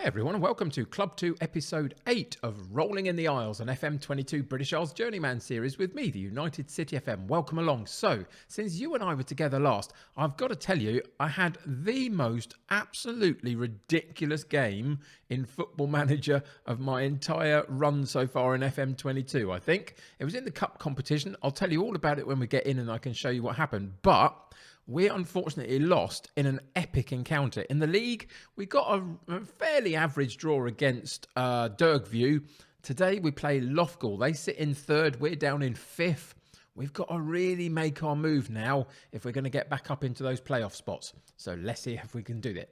everyone, and welcome to Club2 Episode 8 of Rolling in the Isles, an FM22 British Isles Journeyman series with me, the United City FM. Welcome along. So, since you and I were together last, I've got to tell you, I had the most absolutely ridiculous game in Football Manager of my entire run so far in FM22, I think. It was in the Cup competition. I'll tell you all about it when we get in and I can show you what happened. But we unfortunately lost in an epic encounter. In the league, we got a fairly average draw against Dergview. Today we play Loughgall. They sit in third. We're down in fifth. We've got to really make our move now if we're going to get back up into those playoff spots. So let's see if we can do it.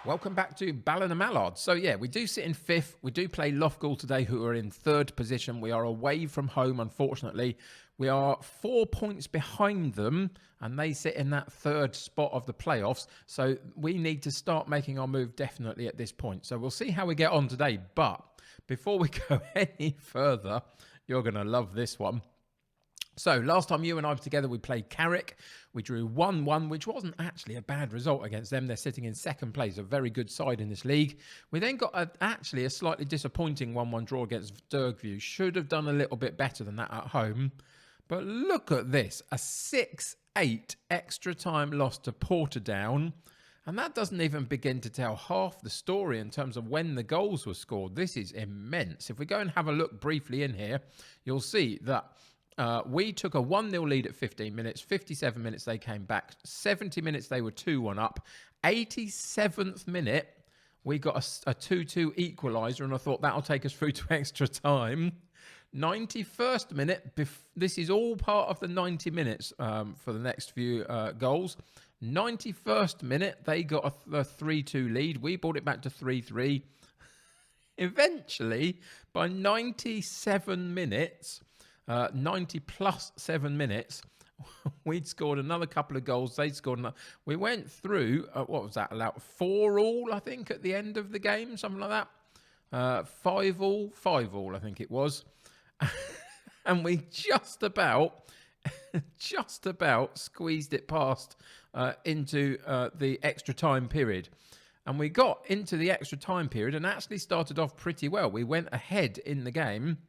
Welcome back to Ballon and Mallard. So yeah, we do sit in fifth. We do play Loughgall today, who are in third position. We are away from home, unfortunately. We are 4 points behind them, and they sit in that third spot of the playoffs. So we need to start making our move definitely at this point. So we'll see how we get on today. But before we go any further, you're going to love this one. So, last time you and I were together, we played Carrick. We drew 1-1, which wasn't actually a bad result against them. They're sitting in second place, a very good side in this league. We then got actually a slightly disappointing 1-1 draw against Dergview. Should have done a little bit better than that at home. But look at this, a 6-8 extra time loss to Portadown. And that doesn't even begin to tell half the story in terms of when the goals were scored. This is immense. If we go and have a look briefly in here, you'll see that we took a 1-0 lead at 15 minutes. 57 minutes they came back. 70 minutes they were 2-1 up. 87th minute we got a 2-2 equaliser, and I thought that'll take us through to extra time. 91st minute, this is all part of the 90 minutes for the next few goals. 91st minute they got a 3-2 lead. We brought it back to 3-3. Eventually, by 97 minutes... 90 plus 7 minutes, we'd scored another couple of goals. They'd scored another. We went through, what was that, about 4-4, I think, at the end of the game, something like that. 5-5, I think it was. And we just about squeezed it past into the extra time period. And we got into the extra time period and actually started off pretty well. We went ahead in the game.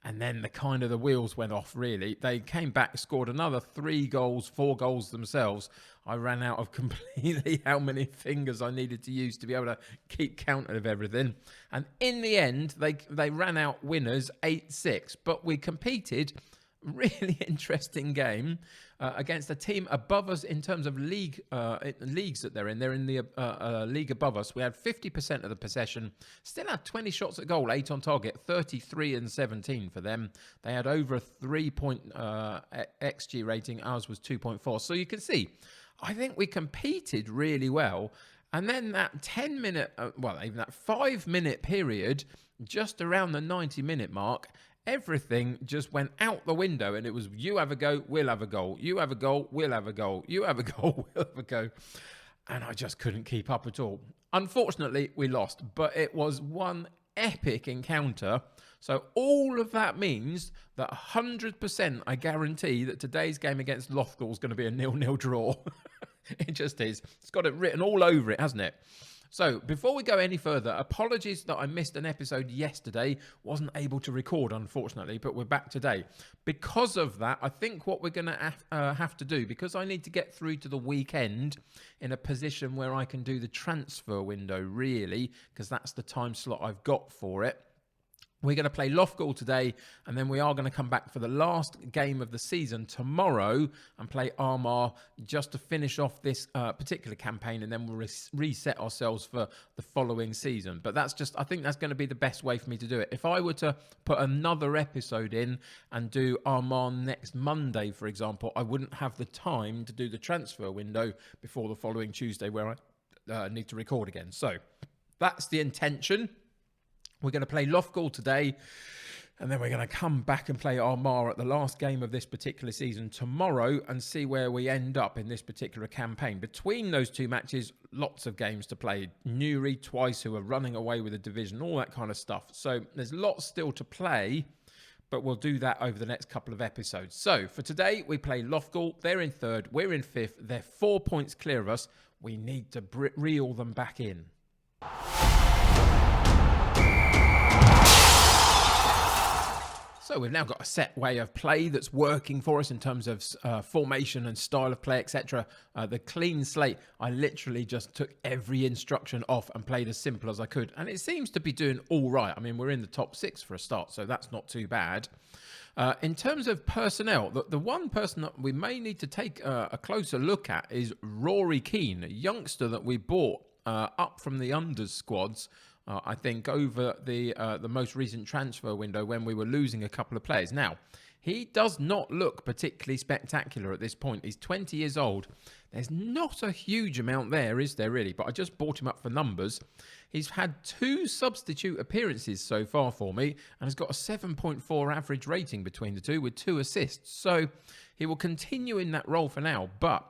And then the wheels went off, really. They came back, scored another 4 goals themselves. I ran out of completely how many fingers I needed to use to be able to keep count of everything. And in the end, they ran out winners 8-6. But we competed, really interesting game, against a team above us in terms of leagues that they're in. They're in the league above us. We had 50% of the possession, still had 20 shots at goal, 8 on target, 33 and 17 for them. They had over a 3-point XG rating. Ours was 2.4. So you can see, I think we competed really well. And then that 10-minute, even that 5-minute period, just around the 90-minute mark, everything just went out the window, and it was you have a go, we'll have a goal. You have a goal, we'll have a goal. You have a goal, we'll have a go. And I just couldn't keep up at all. Unfortunately, we lost, but it was one epic encounter. So all of that means that 100% I guarantee that today's game against Loughgall is going to be a 0-0 draw. It just is. It's got it written all over it, hasn't it? So, before we go any further, apologies that I missed an episode yesterday. Wasn't able to record, unfortunately, but we're back today. Because of that, I think what we're going to have to do, because I need to get through to the weekend in a position where I can do the transfer window, really, because that's the time slot I've got for it. We're going to play Loughgall today, and then we are going to come back for the last game of the season tomorrow and play Armagh just to finish off this particular campaign, and then we'll reset ourselves for the following season. But I think that's going to be the best way for me to do it. If I were to put another episode in and do Armagh next Monday, for example, I wouldn't have the time to do the transfer window before the following Tuesday where I need to record again. So that's the intention. We're going to play Loughgall today, and then we're going to come back and play Armagh at the last game of this particular season tomorrow and see where we end up in this particular campaign. Between those two matches, lots of games to play. Newry twice, who are running away with the division, all that kind of stuff. So there's lots still to play. but we'll do that over the next couple of episodes. So for today, we play Loughgall. They're in third. We're in fifth. They're 4 points clear of us. We need to reel them back in. So we've now got a set way of play that's working for us in terms of formation and style of play, etc. The clean slate, I literally just took every instruction off and played as simple as I could. And it seems to be doing all right. I mean, we're in the top 6 for a start, so that's not too bad. In terms of personnel, the one person that we may need to take a closer look at is Rory Keane, a youngster that we bought up from the unders squads. I think over the most recent transfer window when we were losing a couple of players. Now, he does not look particularly spectacular at this point. He's 20 years old. There's not a huge amount there, is there really? But I just bought him up for numbers. He's had 2 substitute appearances so far for me and has got a 7.4 average rating between the two with 2 assists. So he will continue in that role for now. But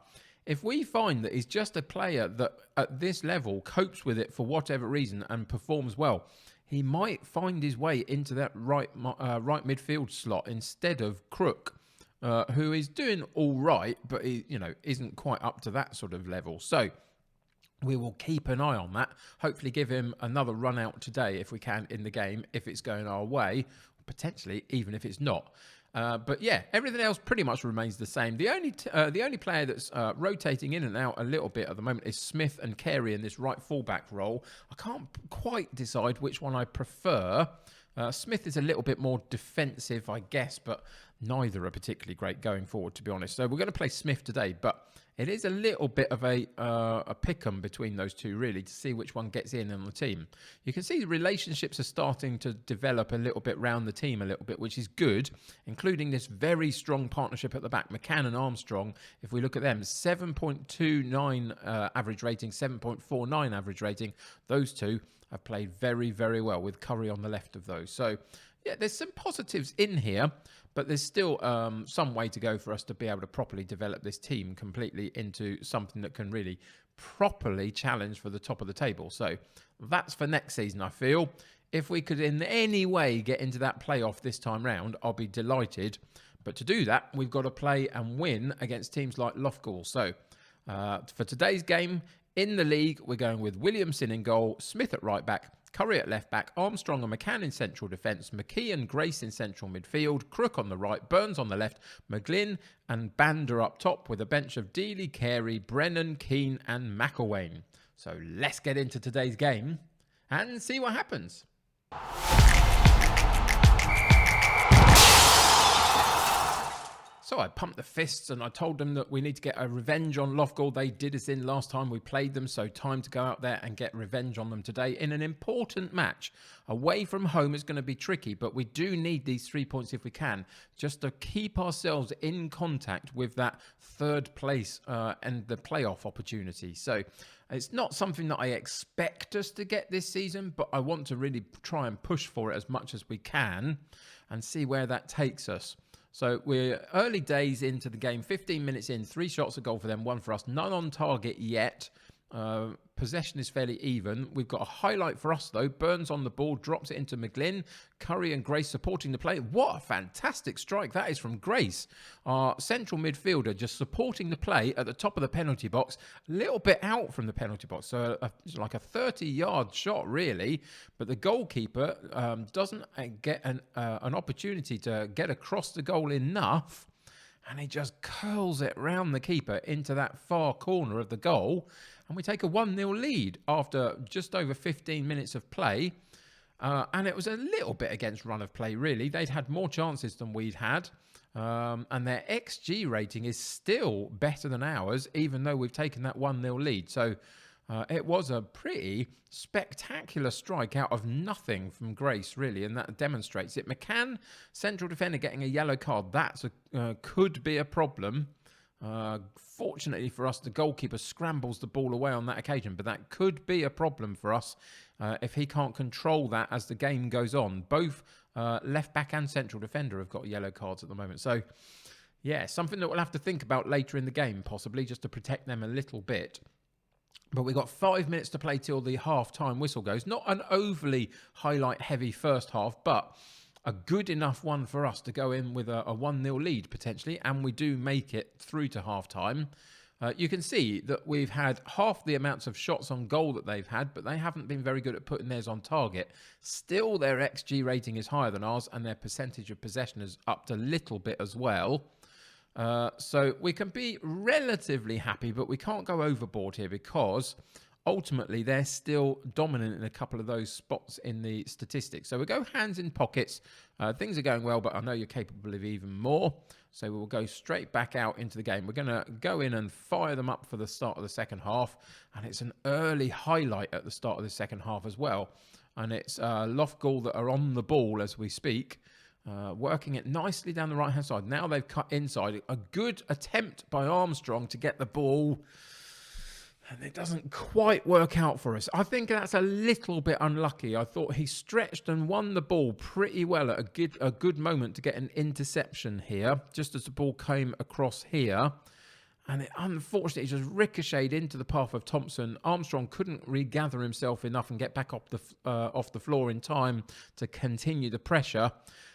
if we find that he's just a player that at this level copes with it for whatever reason and performs well, he might find his way into that right midfield slot instead of Crook, who is doing all right, but he isn't quite up to that sort of level. So we will keep an eye on that. Hopefully give him another run out today if we can in the game, if it's going our way, potentially even if it's not. But yeah, everything else pretty much remains the same. The only player that's rotating in and out a little bit at the moment is Smith and Carey in this right fullback role. I can't quite decide which one I prefer. Smith is a little bit more defensive, I guess, but neither are particularly great going forward, to be honest. So we're going to play Smith today, but it is a little bit of a pick-em between those two, really, to see which one gets in on the team. You can see the relationships are starting to develop a little bit round the team a little bit, which is good, including this very strong partnership at the back, McCann and Armstrong. If we look at them, 7.29 average rating, 7.49 average rating. Those two have played very, very well with Curry on the left of those. So, yeah, there's some positives in here, but there's still some way to go for us to be able to properly develop this team completely into something that can really properly challenge for the top of the table. So that's for next season, I feel. If we could in any way get into that playoff this time round, I'll be delighted. But to do that, we've got to play and win against teams like Loughgall. So for today's game, in the league, we're going with Williamson in goal, Smith at right back, Curry at left back, Armstrong and McCann in central defence, McKee and Grace in central midfield, Crook on the right, Burns on the left, McGlynn and Bander up top with a bench of Dealey, Carey, Brennan, Keane and McElwain. So let's get into today's game and see what happens. So I pumped the fists and I told them that we need to get a revenge on Loughgall. They did us in last time we played them, so time to go out there and get revenge on them today in an important match. Away from home is going to be tricky, but we do need these 3 points if we can, just to keep ourselves in contact with that third place and the playoff opportunity. So it's not something that I expect us to get this season, but I want to really try and push for it as much as we can and see where that takes us. So we're early days into the game, 15 minutes in, 3 shots a goal for them, 1 for us, none on target yet. Possession is fairly even. We've got a highlight for us, though. Burns on the ball, drops it into McGlynn. Curry and Grace supporting the play. What a fantastic strike that is from Grace. Our central midfielder just supporting the play at the top of the penalty box. A little bit out from the penalty box. So like a 30-yard shot, really. But the goalkeeper doesn't get an opportunity to get across the goal enough. And he just curls it round the keeper into that far corner of the goal. And we take a 1-0 lead after just over 15 minutes of play. And it was a little bit against run of play, really. They'd had more chances than we'd had. And their XG rating is still better than ours, even though we've taken that 1-0 lead. So it was a pretty spectacular strike out of nothing from Grace, really, and that demonstrates it. McCann, central defender, getting a yellow card. That could be a problem. Fortunately for us, the goalkeeper scrambles the ball away on that occasion, but that could be a problem for us if he can't control that as the game goes on. Both left back and central defender have got yellow cards at the moment. So, yeah, something that we'll have to think about later in the game, possibly, just to protect them a little bit. But we've got 5 minutes to play till the half-time whistle goes. Not an overly highlight-heavy first half, but a good enough one for us to go in with a 1-0 lead potentially, and we do make it through to half-time. You can see that we've had half the amounts of shots on goal that they've had, but they haven't been very good at putting theirs on target. Still, their XG rating is higher than ours, and their percentage of possession is upped a little bit as well. So we can be relatively happy, but we can't go overboard here because ultimately they're still dominant in a couple of those spots in the statistics. So we go hands in pockets. Things are going well, but I know you're capable of even more. So we'll go straight back out into the game. We're going to go in and fire them up for the start of the second half. And it's an early highlight at the start of the second half as well. And it's Loughgall that are on the ball as we speak, working it nicely down the right-hand side. Now they've cut inside. A good attempt by Armstrong to get the ball, and it doesn't quite work out for us. I think that's a little bit unlucky. I thought he stretched and won the ball pretty well at a good moment to get an interception here, just as the ball came across here. And it unfortunately just ricocheted into the path of Thompson. Armstrong couldn't regather himself enough and get back off the floor in time to continue the pressure.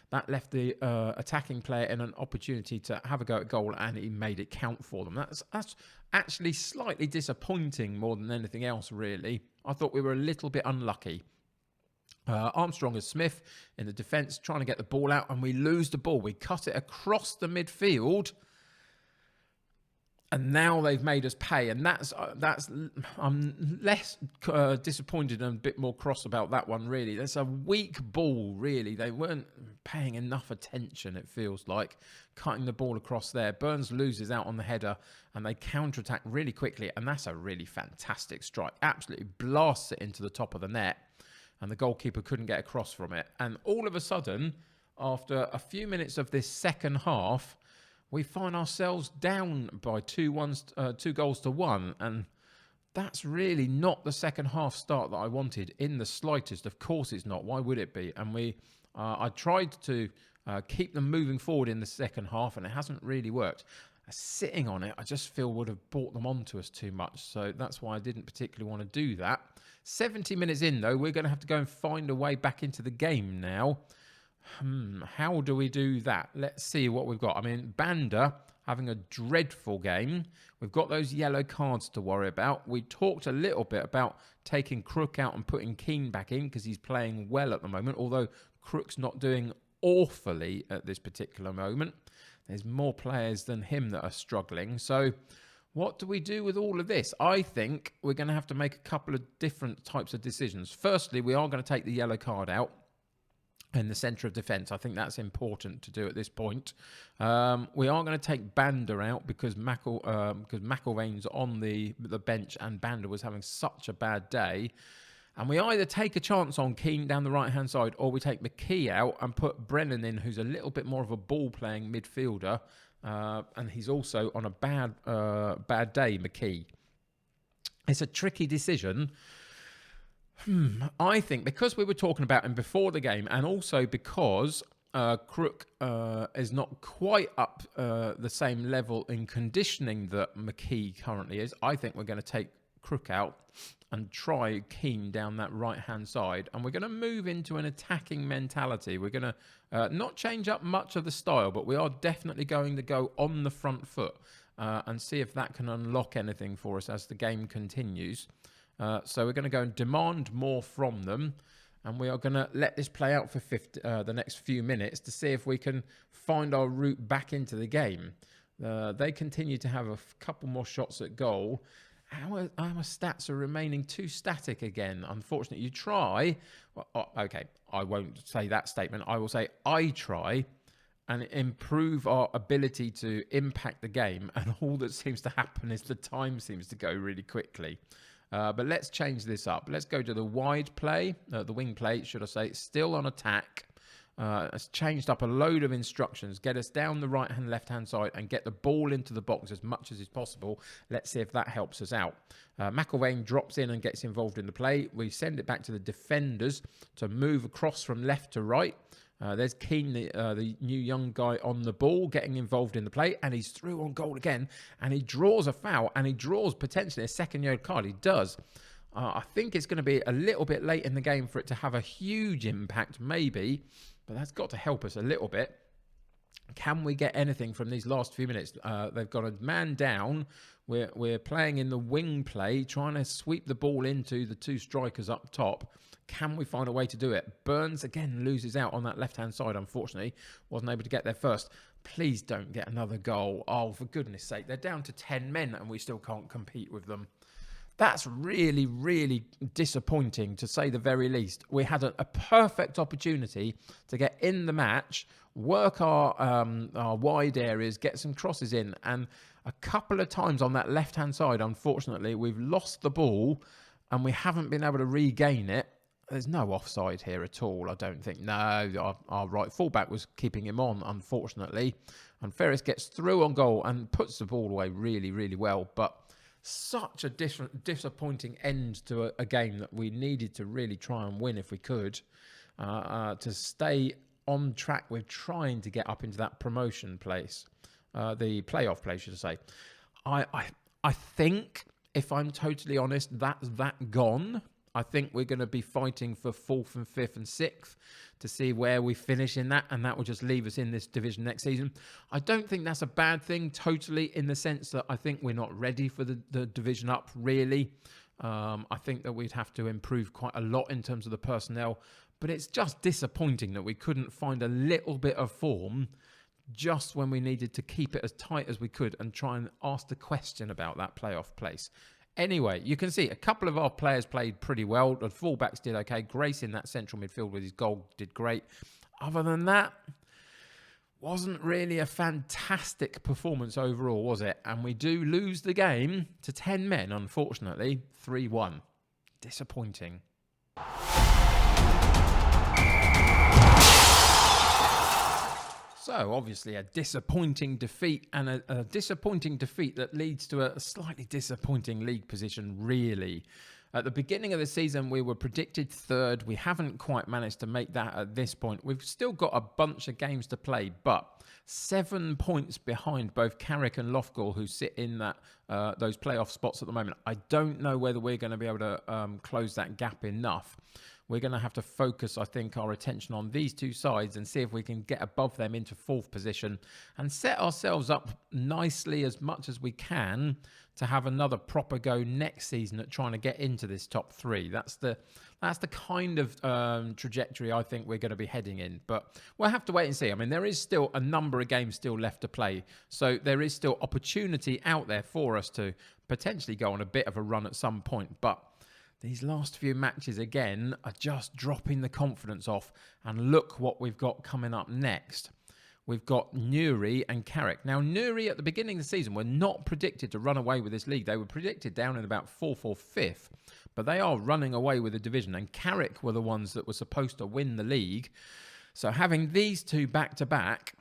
That left the attacking player in an opportunity to have a go at goal, and he made it count for them. That's actually slightly disappointing more than anything else, really. I thought we were a little bit unlucky. Armstrong and Smith in the defence trying to get the ball out, and we lose the ball. We cut it across the midfield, and now they've made us pay, and that's I'm less disappointed and a bit more cross about that one, really. That's a weak ball, really. They weren't paying enough attention, it feels like, cutting the ball across there. Burns loses out on the header, and they counter-attack really quickly, and that's a really fantastic strike. Absolutely blasts it into the top of the net, and the goalkeeper couldn't get across from it. And all of a sudden, after a few minutes of this second half, we find ourselves down by 2 goals to 1, and that's really not the second half start that I wanted in the slightest. Of course it's not. Why would it be? And I tried to keep them moving forward in the second half, and it hasn't really worked. Sitting on it, I just feel would have brought them onto us too much, so that's why I didn't particularly want to do that. 70 minutes in, though, we're going to have to go and find a way back into the game now. How do we do that? Let's see what we've got. I mean, Banda having a dreadful game. We've got those yellow cards to worry about. We talked a little bit about taking Crook out and putting Keane back in because he's playing well at the moment, although Crook's not doing awfully at this particular moment. There's more players than him that are struggling. So what do we do with all of this? I think we're going to have to make a couple of different types of decisions. Firstly, we are going to take the yellow card out in the centre of defence. I think that's important to do at this point. We are going to take Banda out because McIlvain's on the bench and Banda was having such a bad day. And we either take a chance on Keane down the right-hand side, or we take McKee out and put Brennan in, who's a little bit more of a ball-playing midfielder. And he's also on a bad day, McKee. It's a tricky decision. I think because we were talking about him before the game, and also because Crook is not quite up the same level in conditioning that McKee currently is, I think we're going to take Crook out and try Keane down that right-hand side. And we're going to move into an attacking mentality. We're going to not change up much of the style, but we are definitely going to go on the front foot and see if that can unlock anything for us as the game continues. So we're going to go and demand more from them, and we are going to let this play out for the next few minutes to see if we can find our route back into the game. They continue to have a couple more shots at goal. Our stats are remaining too static again. Unfortunately, you try. Well, okay, I won't say that statement. I will say I try and improve our ability to impact the game, and all that seems to happen is the time seems to go really quickly. But let's change this up. Let's go to the wide play, the wing play, should I say, still on attack. It's changed up a load of instructions. Get us down the right-hand, left-hand side and get the ball into the box as much as is possible. Let's see if that helps us out. McIlvain drops in and gets involved in the play. We send it back to the defenders to move across from left to right. There's Keane, the new young guy on the ball, getting involved in the play, and he's through on goal again, and he draws a foul, and he draws potentially a second yellow card. He does. I think it's going to be a little bit late in the game for it to have a huge impact, maybe, but that's got to help us a little bit. Can we get anything from these last few minutes? They've got a man down. We're playing in the wing play, trying to sweep the ball into the two strikers up top. Can we find a way to do it? Burns, again, loses out on that left-hand side, unfortunately. Wasn't able to get there first. Please don't get another goal. Oh, for goodness sake. They're down to 10 men and we still can't compete with them. That's really, really disappointing, to say the very least. We had a perfect opportunity to get in the match, work our wide areas, get some crosses in, and a couple of times on that left-hand side, unfortunately, we've lost the ball and we haven't been able to regain it. There's no offside here at all, I don't think. No, our right fullback was keeping him on, unfortunately. And Ferris gets through on goal and puts the ball away really, really well. But such a disappointing end to a game that we needed to really try and win if we could, to stay on track with trying to get up into that promotion place, the playoff place, should I say. I think, if I'm totally honest, that's that gone. I think we're going to be fighting for 4th and 5th and 6th to see where we finish in that, and that will just leave us in this division next season. I don't think that's a bad thing totally, in the sense that I think we're not ready for the division up, really. I think that we'd have to improve quite a lot in terms of the personnel, but it's just disappointing that we couldn't find a little bit of form just when we needed to keep it as tight as we could and try and ask the question about that playoff place. Anyway, you can see a couple of our players played pretty well. The fullbacks did okay. Grace in that central midfield with his goal did great. Other than that, wasn't really a fantastic performance overall, was it? And we do lose the game to 10 men, unfortunately, 3-1. Disappointing. So, obviously, a disappointing defeat, and a disappointing defeat that leads to a slightly disappointing league position, really. At the beginning of the season, we were predicted third. We haven't quite managed to make that at this point. We've still got a bunch of games to play, but 7 points behind both Carrick and Loughgall, who sit in that those playoff spots at the moment. I don't know whether we're going to be able to close that gap enough. We're going to have to focus, I think, our attention on these two sides and see if we can get above them into 4th position and set ourselves up nicely as much as we can to have another proper go next season at trying to get into this top 3. That's the kind of trajectory I think we're going to be heading in. But we'll have to wait and see. I mean, there is still a number of games still left to play. So there is still opportunity out there for us to potentially go on a bit of a run at some point. But these last few matches, again, are just dropping the confidence off. And look what we've got coming up next. We've got Newry and Carrick. Now, Newry at the beginning of the season were not predicted to run away with this league. They were predicted down in about 4th or 5th. But they are running away with the division. And Carrick were the ones that were supposed to win the league. So having these two back-to-back,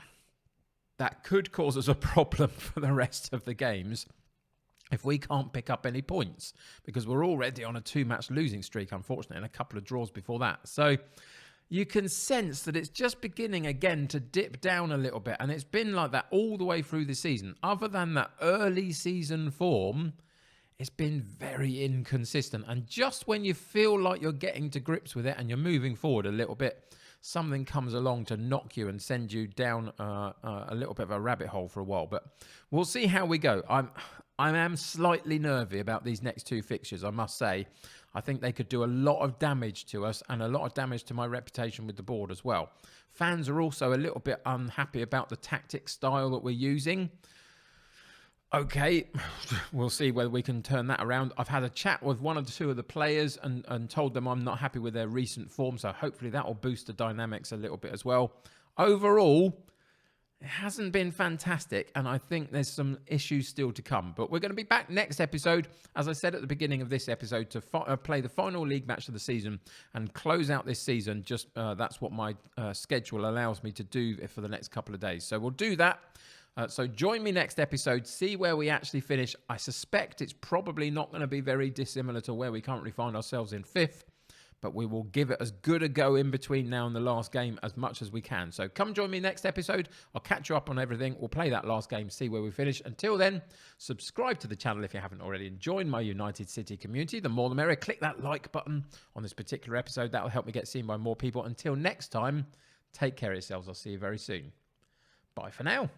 that could cause us a problem for the rest of the games if we can't pick up any points, because we're already on a 2-match losing streak, unfortunately, and a couple of draws before that. So you can sense that it's just beginning again to dip down a little bit, and it's been like that all the way through the season. Other than that early season form, it's been very inconsistent. And just when you feel like you're getting to grips with it and you're moving forward a little bit, something comes along to knock you and send you down a little bit of a rabbit hole for a while. But we'll see how we go. I am slightly nervy about these next 2 fixtures, I must say. I think they could do a lot of damage to us and a lot of damage to my reputation with the board as well. Fans are also a little bit unhappy about the tactic style that we're using. Okay, we'll see whether we can turn that around. I've had a chat with one or two of the players and told them I'm not happy with their recent form, so hopefully that will boost the dynamics a little bit as well. Overall, it hasn't been fantastic, and I think there's some issues still to come. But we're going to be back next episode, as I said at the beginning of this episode, to play the final league match of the season and close out this season. Just that's what my schedule allows me to do for the next couple of days. So we'll do that. So join me next episode, see where we actually finish. I suspect it's probably not going to be very dissimilar to where we currently find ourselves in 5th. but we will give it as good a go in between now and the last game as much as we can. So come join me next episode. I'll catch you up on everything. We'll play that last game, see where we finish. Until then, subscribe to the channel if you haven't already, and join my United City community. The more the merrier. Click that like button on this particular episode. That will help me get seen by more people. Until next time, take care of yourselves. I'll see you very soon. Bye for now.